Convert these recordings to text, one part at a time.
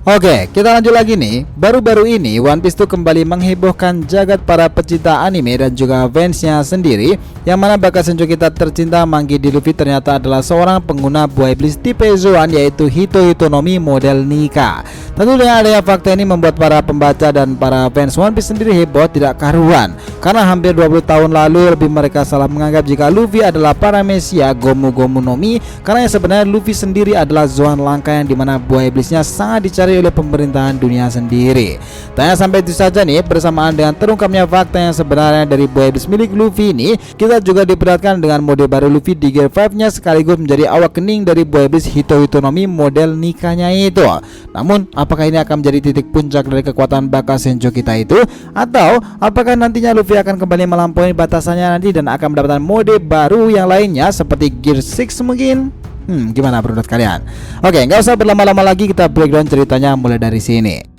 Oke, kita lanjut lagi nih. Baru-baru ini One Piece tuh kembali menghebohkan jagat para pecinta anime dan juga fansnya sendiri, yang mana bakal senju kita tercinta Monkey D. Luffy ternyata adalah seorang pengguna buah iblis tipe Zoan, yaitu Hito Hitonomi model Nika. Tentu dengan adanya fakta ini membuat para pembaca dan para fans One Piece sendiri heboh tidak karuan, karena hampir 20 tahun lalu lebih mereka salah menganggap jika Luffy adalah paramecia Gomu Gomu no Mi, karena yang sebenarnya Luffy sendiri adalah Zoan langka yang dimana buah iblisnya sangat dicari oleh pemerintahan dunia sendiri. Tanya sampai itu saja nih, bersamaan dengan terungkapnya fakta yang sebenarnya dari buah iblis milik Luffy ini, kita juga diperlihatkan dengan mode baru Luffy di Gear 5-nya sekaligus menjadi awak kening dari buah iblis Hito Hitonomi model Nikanya itu. Namun, apakah ini akan menjadi titik puncak dari kekuatan Baka Senju kita itu? Atau apakah nantinya Luffy akan kembali melampaui batasannya nanti dan akan mendapatkan mode baru yang lainnya seperti Gear 6 mungkin? Gimana menurut kalian? Oke, nggak usah berlama-lama lagi, kita breakdown ceritanya mulai dari sini.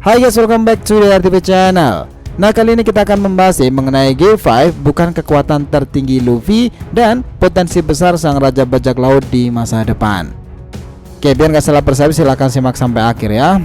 Hai guys, welcome back to the RTV channel. Nah, kali ini kita akan membahas mengenai Gear 5, bukan kekuatan tertinggi Luffy dan potensi besar sang raja bajak laut di masa depan. Oke, biar gak salah persepsi, silahkan simak sampai akhir ya.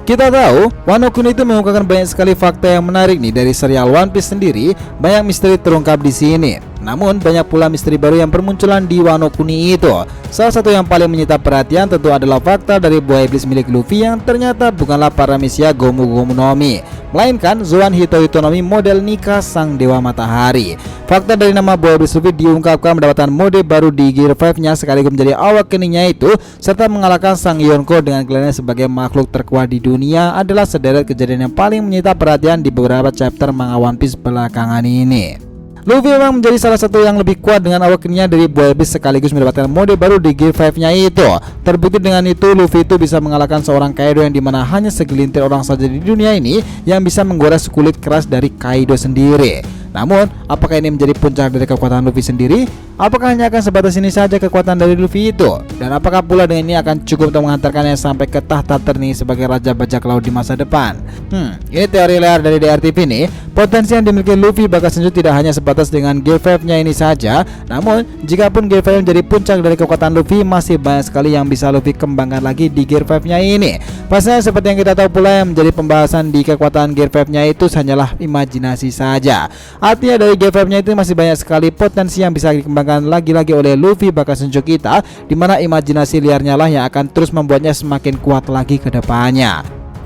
Kita tahu Wano Kuni itu mengungkapkan banyak sekali fakta yang menarik nih dari serial One Piece sendiri. Banyak misteri terungkap di sini. Namun banyak pula misteri baru yang bermunculan di Wano Kuni itu. Salah satu yang paling menyita perhatian tentu adalah fakta dari buah iblis milik Luffy yang ternyata bukanlah paramecia Gomu Gomu no Mi, melainkan Zoan Hito Hitonomi model Nika sang dewa matahari. Fakta dari nama buah iblis Luffy diungkapkan mendapatkan mode baru di Gear 5-nya sekaligus menjadi awak keningnya itu, serta mengalahkan sang Yonko dengan gelarnya sebagai makhluk terkuat di dunia adalah sederet kejadian yang paling menyita perhatian di beberapa chapter manga One Piece belakangan ini. Luffy memang menjadi salah satu yang lebih kuat dengan awak keningnya dari buah iblis sekaligus mendapatkan mode baru di Gear 5-nya itu. Terbukti dengan itu Luffy itu bisa mengalahkan seorang Kaido yang dimana hanya segelintir orang saja di dunia ini yang bisa menggores kulit keras dari Kaido sendiri. Namun, apakah ini menjadi puncak dari kekuatan Luffy sendiri? Apakah hanya akan sebatas ini saja kekuatan dari Luffy itu? Dan apakah pula dengan ini akan cukup untuk mengantarkannya sampai ke tahta tertinggi sebagai raja bajak laut di masa depan? Ini teori liar dari DRTV nih. Potensi yang dimiliki Luffy bakal senju tidak hanya sebatas dengan Gear 5-nya ini saja. Namun, jikapun Gear 5 menjadi puncak dari kekuatan Luffy, masih banyak sekali yang bisa Luffy kembangkan lagi di Gear 5-nya ini. Pastinya seperti yang kita tahu pula, yang menjadi pembahasan di kekuatan Gear 5-nya itu hanyalah imajinasi saja. Artinya dari Gear 5-nya itu masih banyak sekali potensi yang bisa dikembangkan lagi-lagi oleh Luffy Baka Senju kita, dimana imajinasi liarnya lah yang akan terus membuatnya semakin kuat lagi ke depannya.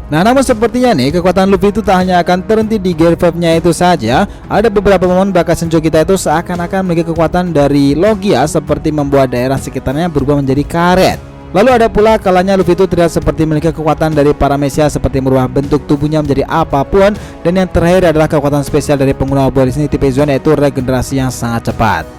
Nah, namun sepertinya nih kekuatan Luffy itu tak hanya akan terhenti di Gear 5-nya itu saja. Ada beberapa momen Baka Senju kita itu seakan-akan memiliki kekuatan dari Logia, seperti membuat daerah sekitarnya berubah menjadi karet. Lalu ada pula kalanya Luffy itu terlihat seperti memiliki kekuatan dari paramecia seperti merubah bentuk tubuhnya menjadi apapun. Dan yang terakhir adalah kekuatan spesial dari pengguna buah iblis ini tipe Zoan, yaitu regenerasi yang sangat cepat.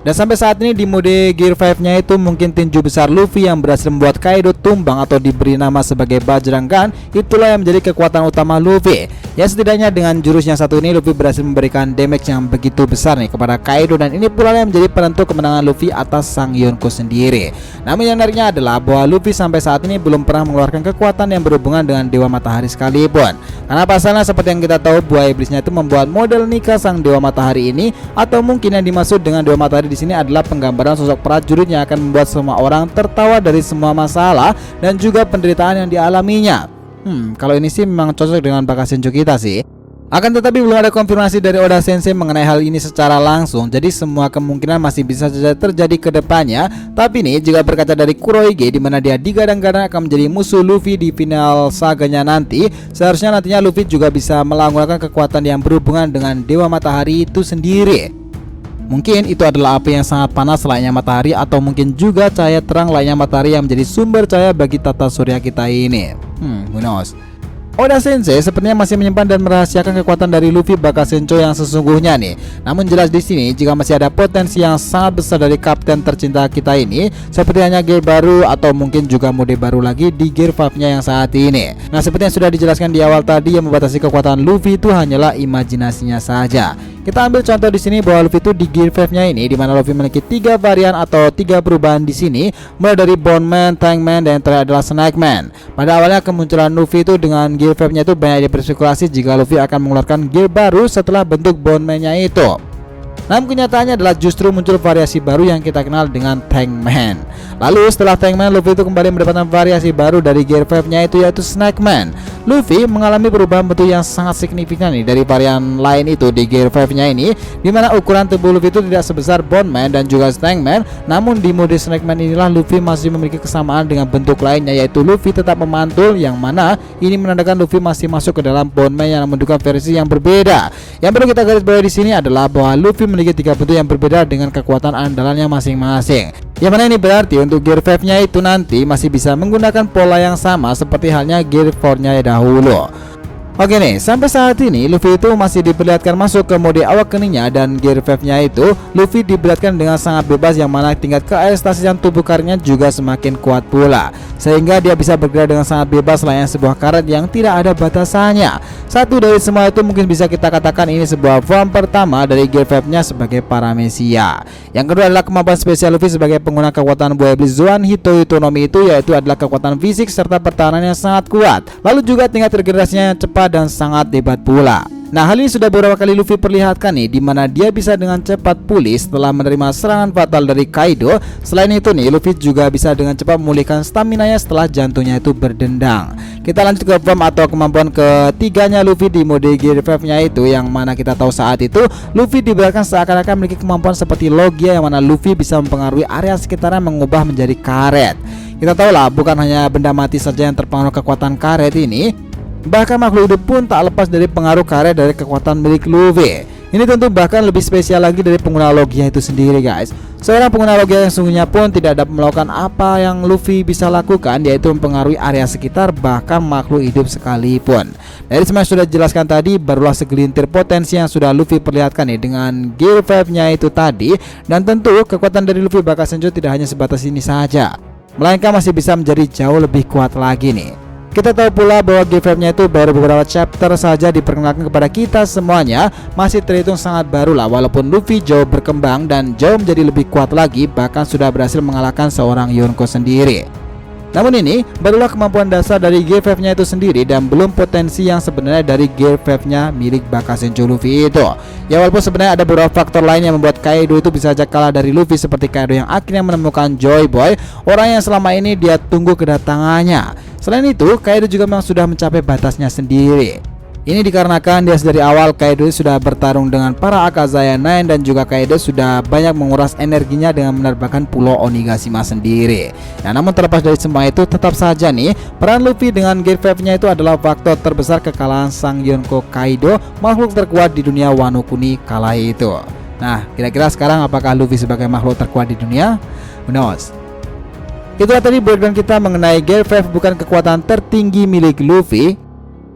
Dan sampai saat ini di mode Gear 5-nya itu mungkin tinju besar Luffy yang berhasil membuat Kaido tumbang atau diberi nama sebagai Bajrang Gun, itulah yang menjadi kekuatan utama Luffy. Ya, setidaknya dengan jurus yang satu ini Luffy berhasil memberikan damage yang begitu besar nih kepada Kaido, dan ini pula yang menjadi penentu kemenangan Luffy atas sang Yonko sendiri. Namun yang menariknya adalah bahwa Luffy sampai saat ini belum pernah mengeluarkan kekuatan yang berhubungan dengan Dewa Matahari sekalipun. Karena pasalnya seperti yang kita tahu, buah iblisnya itu membuat model Nika sang Dewa Matahari ini, atau mungkin yang dimaksud dengan Dewa Matahari di sini adalah penggambaran sosok prajurit yang akan membuat semua orang tertawa dari semua masalah dan juga penderitaan yang dialaminya. Kalau ini sih memang cocok dengan Baka Senju kita sih. Akan tetapi belum ada konfirmasi dari Oda Sensei mengenai hal ini secara langsung, jadi semua kemungkinan masih bisa saja terjadi ke depannya. Tapi nih, jika berkaca dari Kurohige di mana dia digadang-gadang akan menjadi musuh Luffy di final saganya nanti, seharusnya nantinya Luffy juga bisa menggunakan kekuatan yang berhubungan dengan Dewa Matahari itu sendiri. Mungkin itu adalah api yang sangat panas layaknya matahari, atau mungkin juga cahaya terang layaknya matahari yang menjadi sumber cahaya bagi tata surya kita ini. Who knows? Oda Sensei sepertinya masih menyimpan dan merahasiakan kekuatan dari Luffy Baka Senju yang sesungguhnya nih. Namun jelas di sini jika masih ada potensi yang sangat besar dari kapten tercinta kita ini, seperti hanya gear baru atau mungkin juga mode baru lagi di Gear 5-nya yang saat ini. Nah, seperti yang sudah dijelaskan di awal tadi, yang membatasi kekuatan Luffy itu hanyalah imajinasinya saja. Kita ambil contoh di sini bahwa Luffy itu di Gear 5-nya ini, di mana Luffy memiliki 3 varian atau 3 perubahan di sini, mulai dari Bone Man, Tank Man, dan yang terakhir adalah Snake Man. Pada awalnya kemunculan Luffy itu dengan Gear 5-nya itu banyak diperspekulasi jika Luffy akan mengeluarkan gear baru setelah bentuk Bone Man-nya itu. Namun kenyataannya adalah justru muncul variasi baru yang kita kenal dengan Tank Man. Lalu setelah Tank Man, Luffy itu kembali mendapatkan variasi baru dari Gear 5-nya itu, yaitu Snake Man. Luffy mengalami perubahan bentuk yang sangat signifikan nih dari varian lain itu di Gear 5-nya ini, dimana ukuran tubuh Luffy itu tidak sebesar Bone Man dan juga Snake Man. Namun di mode Snake Man inilah Luffy masih memiliki kesamaan dengan bentuk lainnya, yaitu Luffy tetap memantul, yang mana ini menandakan Luffy masih masuk ke dalam Bone Man yang menunjukkan versi yang berbeda. Yang perlu kita garis bawahi di sini adalah bahwa Luffy memiliki 3 bentuk yang berbeda dengan kekuatan andalannya masing-masing. Yang mana ini berarti untuk Gear 5-nya itu nanti masih bisa menggunakan pola yang sama seperti halnya Gear 4-nya dahulu. Oke nih, sampai saat ini Luffy itu masih diperlihatkan masuk ke mode awak keningnya, dan Gear 5-nya itu Luffy diperlihatkan dengan sangat bebas, yang mana tingkat keelastasian tubuh karetnya juga semakin kuat pula, sehingga dia bisa bergerak dengan sangat bebas layaknya sebuah karet yang tidak ada batasannya. Satu dari semua itu mungkin bisa kita katakan ini sebuah form pertama dari Gear 5-nya sebagai Paramecia. Yang kedua adalah kemampuan spesial Luffy sebagai pengguna kekuatan buaya iblis Zoan Hitoyotonomi itu, yaitu adalah kekuatan fisik serta pertahanan yang sangat kuat. Lalu juga tingkat regenerasinya yang cepat dan sangat hebat pula. Nah, hal ini sudah beberapa kali Luffy perlihatkan nih, dimana dia bisa dengan cepat pulih setelah menerima serangan fatal dari Kaido. Selain itu nih, Luffy juga bisa dengan cepat memulihkan stamina-nya setelah jantungnya itu berdendang. Kita lanjut ke form atau kemampuan ketiganya Luffy di mode Gear 5-nya itu, yang mana kita tahu saat itu Luffy dibiarkan seakan-akan memiliki kemampuan seperti Logia, yang mana Luffy bisa mempengaruhi area sekitarnya mengubah menjadi karet. Kita tahu lah, bukan hanya benda mati saja yang terpengaruh kekuatan karet ini, bahkan makhluk hidup pun tak lepas dari pengaruh karet dari kekuatan milik Luffy. Ini tentu bahkan lebih spesial lagi dari pengguna Logia itu sendiri, guys. Seorang pengguna Logia yang sesungguhnya pun tidak dapat melakukan apa yang Luffy bisa lakukan, yaitu mempengaruhi area sekitar, bahkan makhluk hidup sekalipun. Dari semua yang sudah dijelaskan tadi, barulah segelintir potensi yang sudah Luffy perlihatkan nih dengan Gear 5-nya itu tadi. Dan tentu kekuatan dari Luffy bakal Senju tidak hanya sebatas ini saja, melainkan masih bisa menjadi jauh lebih kuat lagi nih. Kita tahu pula bahwa Gear 5-nya itu baru beberapa chapter saja diperkenalkan kepada kita semuanya, masih terhitung sangat baru lah, walaupun Luffy jauh berkembang dan jauh menjadi lebih kuat lagi, bahkan sudah berhasil mengalahkan seorang Yonko sendiri. Namun ini barulah kemampuan dasar dari Gear 5-nya itu sendiri, dan belum potensi yang sebenarnya dari Gear 5-nya milik Bakasenjo Luffy itu. Ya, walaupun sebenarnya ada beberapa faktor lain yang membuat Kaido itu bisa saja kalah dari Luffy, seperti Kaido yang akhirnya menemukan Joy Boy, orang yang selama ini dia tunggu kedatangannya. Selain itu, Kaido juga memang sudah mencapai batasnya sendiri. Ini dikarenakan dia dari awal Kaido sudah bertarung dengan para Akazaya 9, dan juga Kaido sudah banyak menguras energinya dengan menerbangkan Pulau Onigashima sendiri. Nah, namun terlepas dari semua itu, tetap saja nih peran Luffy dengan Gear 5-nya itu adalah faktor terbesar kekalahan sang Yonko Kaido, makhluk terkuat di dunia Wano Kuni kala itu. Nah, kira-kira sekarang apakah Luffy sebagai makhluk terkuat di dunia? Who knows? Itulah tadi breakdown kita mengenai Gear 5 bukan kekuatan tertinggi milik Luffy,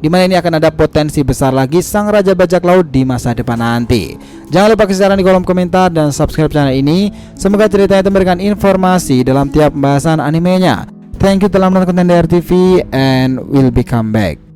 dimana ini akan ada potensi besar lagi sang Raja Bajak Laut di masa depan nanti. Jangan lupa kasih saran di kolom komentar dan subscribe channel ini. Semoga ceritanya itu memberikan informasi dalam tiap pembahasan animenya. Thank you telah menonton konten DR TV and we'll be come back.